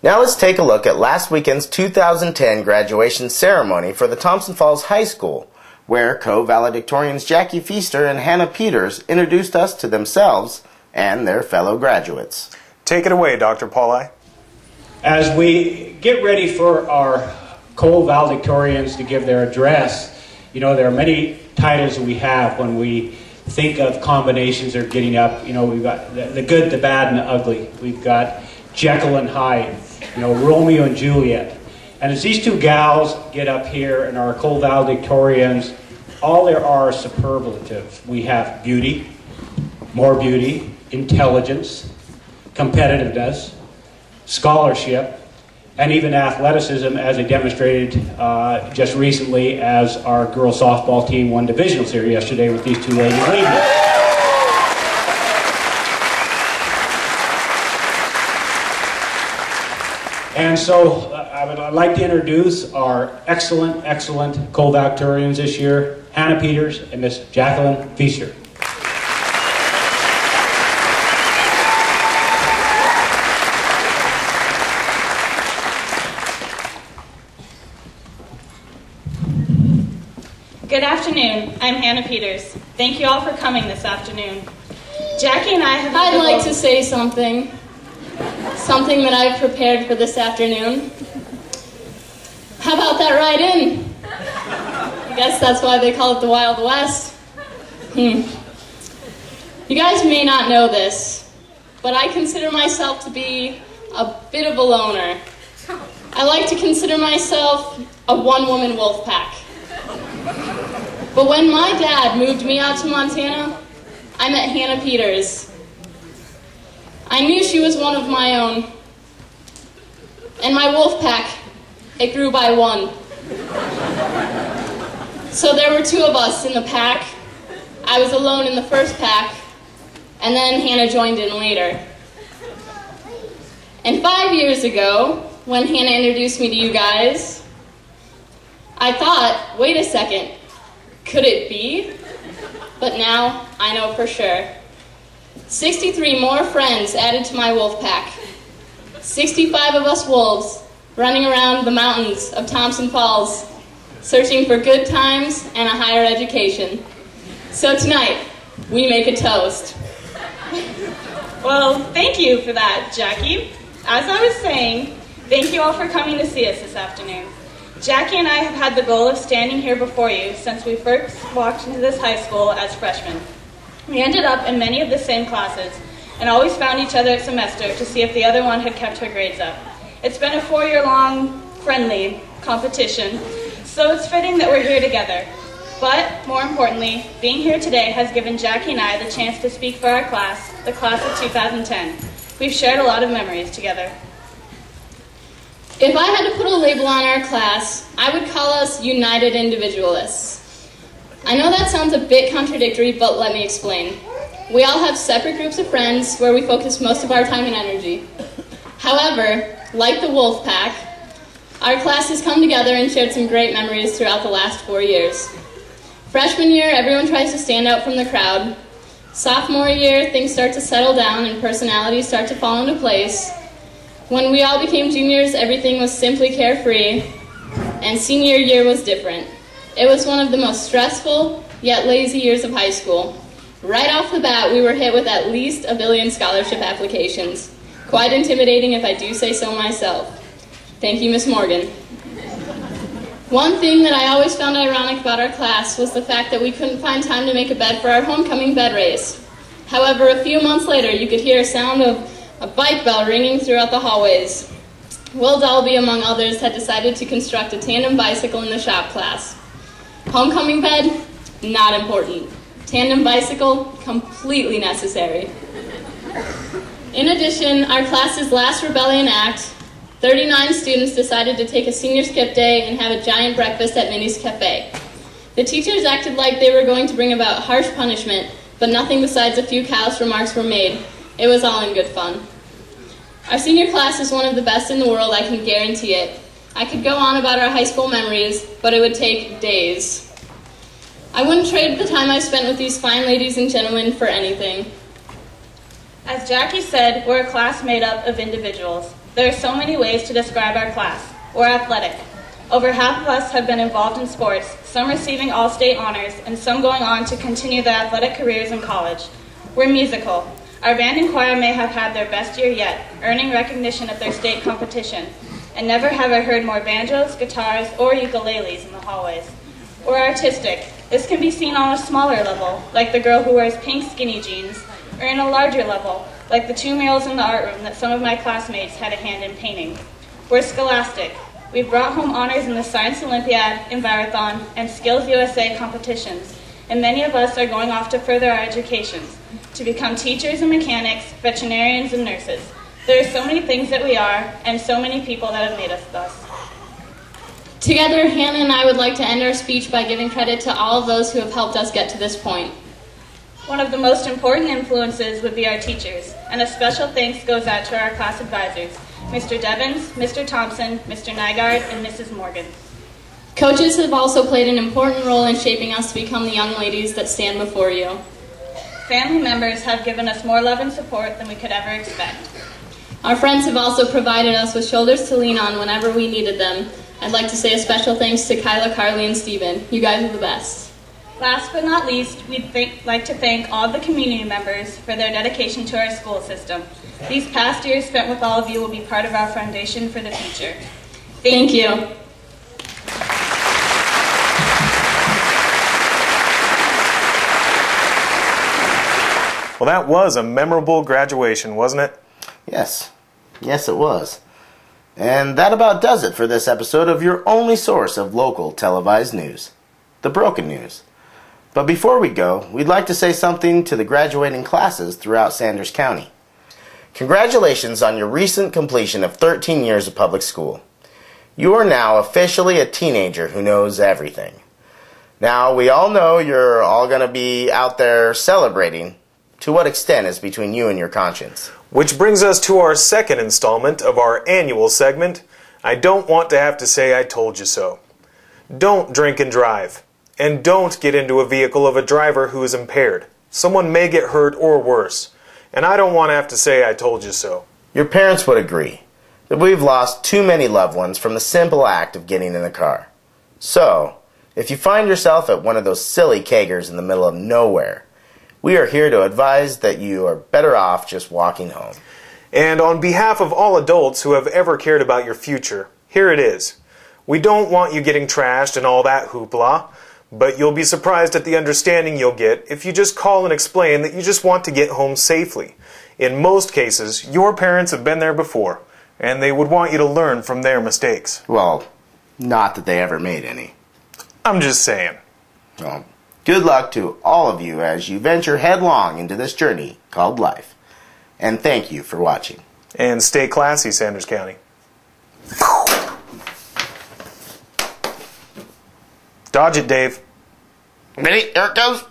Now let's take a look at last weekend's 2010 graduation ceremony for the Thompson Falls High School, where co-valedictorians Jackie Feaster and Hannah Peters introduced us to themselves and their fellow graduates. Take it away, Dr. Pauli. As we get ready for our co-valedictorians to give their address, you know, there are many titles that we have when we think of combinations or getting up. You know, we've got the good, the bad, and the ugly. We've got Jekyll and Hyde, you know, Romeo and Juliet. And as these two gals get up here and our co-valedictorians, all there are superlatives. We have beauty, more beauty, intelligence, competitiveness, scholarship, and even athleticism, as they demonstrated just recently as our girls softball team won divisionals here yesterday with these two ladies leading. And so I'd like to introduce our excellent co-valedictorians this year, Hannah Peters and Miss Jacqueline Feaster. Good afternoon. I'm Hannah Peters. Thank you all for coming this afternoon. Jackie and I have... I'd like to say something that I've prepared for this afternoon. How about that ride in? I guess that's why they call it the Wild West. You guys may not know this, but I consider myself to be a bit of a loner. I like to consider myself a one-woman wolf pack. But when my dad moved me out to Montana, I met Hannah Peters. I knew she was one of my own. And my wolf pack, it grew by one. So there were two of us in the pack. I was alone in the first pack, and then Hannah joined in later. And 5 years ago, when Hannah introduced me to you guys, I thought, wait a second, could it be? But now I know for sure. 63 more friends added to my wolf pack. 65 of us wolves running around the mountains of Thompson Falls, searching for good times and a higher education. So tonight, we make a toast. Well, thank you for that, Jackie. As I was saying, thank you all for coming to see us this afternoon. Jackie and I have had the goal of standing here before you since we first walked into this high school as freshmen. We ended up in many of the same classes and always found each other at semester to see if the other one had kept her grades up. It's been a 4-year-long, friendly competition, so it's fitting that we're here together. But, more importantly, being here today has given Jackie and I the chance to speak for our class, the class of 2010. We've shared a lot of memories together. If I had to put a label on our class, I would call us United Individualists. I know that sounds a bit contradictory, but let me explain. We all have separate groups of friends where we focus most of our time and energy. However, like the wolf pack, our class has come together and shared some great memories throughout the last 4 years. Freshman year, everyone tries to stand out from the crowd. Sophomore year, things start to settle down and personalities start to fall into place. When we all became juniors, everything was simply carefree, and senior year was different. It was one of the most stressful, yet lazy years of high school. Right off the bat, we were hit with at least 1 billion scholarship applications. Quite intimidating if I do say so myself. Thank you, Miss Morgan. One thing that I always found ironic about our class was the fact that we couldn't find time to make a bed for our homecoming bed race. However, a few months later, you could hear a sound of a bike bell ringing throughout the hallways. Will Dalby, among others, had decided to construct a tandem bicycle in the shop class. Homecoming bed? Not important. Tandem bicycle? Completely necessary. In addition, our class's last rebellion act, 39 students decided to take a senior skip day and have a giant breakfast at Minnie's Cafe. The teachers acted like they were going to bring about harsh punishment, but nothing besides a few callous remarks were made. It was all in good fun. Our senior class is one of the best in the world, I can guarantee it. I could go on about our high school memories, but it would take days. I wouldn't trade the time I spent with these fine ladies and gentlemen for anything. As Jackie said, we're a class made up of individuals. There are so many ways to describe our class. We're athletic. Over half of us have been involved in sports, some receiving all-state honors, and some going on to continue their athletic careers in college. We're musical. Our band and choir may have had their best year yet, earning recognition at their state competition. And never have I heard more banjos, guitars, or ukuleles in the hallways. We're artistic. This can be seen on a smaller level, like the girl who wears pink skinny jeans, or in a larger level, like the 2 murals in the art room that some of my classmates had a hand in painting. We're scholastic. We've brought home honors in the Science Olympiad, Envirothon, and Skills USA competitions, and many of us are going off to further our educations, to become teachers and mechanics, veterinarians and nurses. There are so many things that we are, and so many people that have made us thus. Together, Hannah and I would like to end our speech by giving credit to all of those who have helped us get to this point. One of the most important influences would be our teachers, and a special thanks goes out to our class advisors, Mr. Devins, Mr. Thompson, Mr. Nygaard, and Mrs. Morgan. Coaches have also played an important role in shaping us to become the young ladies that stand before you. Family members have given us more love and support than we could ever expect. Our friends have also provided us with shoulders to lean on whenever we needed them. I'd like to say a special thanks to Kyla, Carly, and Steven. You guys are the best. Last but not least, we'd like to thank all the community members for their dedication to our school system. These past years spent with all of you will be part of our foundation for the future. Thank you. Well, that was a memorable graduation, wasn't it? Yes. Yes, it was. And that about does it for this episode of your only source of local televised news, the Broken News. But before we go, we'd like to say something to the graduating classes throughout Sanders County. Congratulations on your recent completion of 13 years of public school. You are now officially a teenager who knows everything. Now, we all know you're all going to be out there celebrating. To what extent is between you and your conscience? Which brings us to our second installment of our annual segment, I Don't Want to Have to Say I Told You So. Don't drink and drive. And don't get into a vehicle of a driver who is impaired. Someone may get hurt or worse. And I don't want to have to say I told you so. Your parents would agree that we've lost too many loved ones from the simple act of getting in a car. So, if you find yourself at one of those silly kegers in the middle of nowhere, we are here to advise that you are better off just walking home. And on behalf of all adults who have ever cared about your future, here it is. We don't want you getting trashed and all that hoopla, but you'll be surprised at the understanding you'll get if you just call and explain that you just want to get home safely. In most cases, your parents have been there before, and they would want you to learn from their mistakes. Well, not that they ever made any. I'm just saying. Well, good luck to all of you as you venture headlong into this journey called life. And thank you for watching. And stay classy, Sanders County. Dodge it, Dave. Ready? Here it goes.